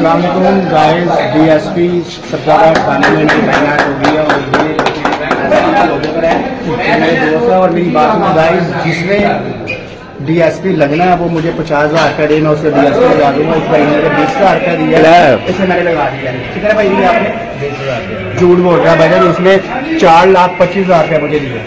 अस्सलाम वालेकुम guys, DSP सरकार थाने में तैनात हो गई है और ये मेरे दोस्त है। और मेरी बात में गाइस, जिसने डीएसपी लगना है वो मुझे 50,000 रुपया दे, मैं उसको डीएसपी लगा दूंगा। इस भाई ने 20,000 रुपया दिया, इसे मैंने लगा दिया। कितने भाई दिया आपने? 20,000। झूठ बोल रहा है भाई, इसने 4,25,000 रुपया मुझे दिया।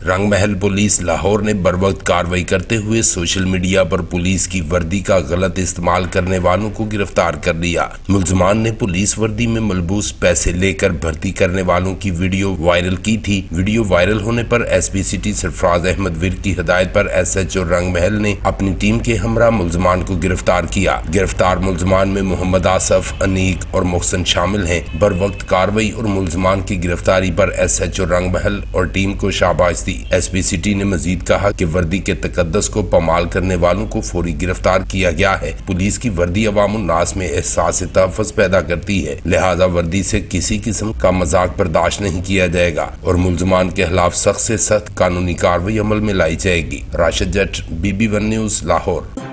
रंगमहल पुलिस लाहौर ने बरवक्त कार्रवाई करते हुए सोशल मीडिया पर पुलिस की वर्दी का गलत इस्तेमाल करने वालों को गिरफ्तार कर लिया। मुलजमान ने पुलिस वर्दी में मलबूस पैसे लेकर भर्ती करने वालों की वीडियो वायरल की थी। वीडियो वायरल होने पर एसपी सिटी सरफराज अहमद वीर की हिदायत पर SHO रंगमहल ने अपनी टीम के हमरा मुलजमान को गिरफ्तार किया। गिरफ्तार मुलजमान में मोहम्मद आसफ, अनीक और मोहसन शामिल हैं। बरवक्त कार्रवाई और मुलजमान की गिरफ्तारी पर SHO रंगमहल और टीम को शाबाश दी। एसपी सिटी ने मजीद कहा कि वर्दी के तकद्दस को पमाल करने वालों को फौरी गिरफ्तार किया गया है। पुलिस की वर्दी अवामुन्नास में एहसास तहफ़्फ़ुज़ पैदा करती है, लिहाजा वर्दी से किसी किस्म का मजाक बर्दाश्त नहीं किया जाएगा और मुलजमान के खिलाफ सख्त से सख्त कानूनी कार्रवाई अमल में लाई जाएगी। राशिद जट, BB1 न्यूज़, लाहौर।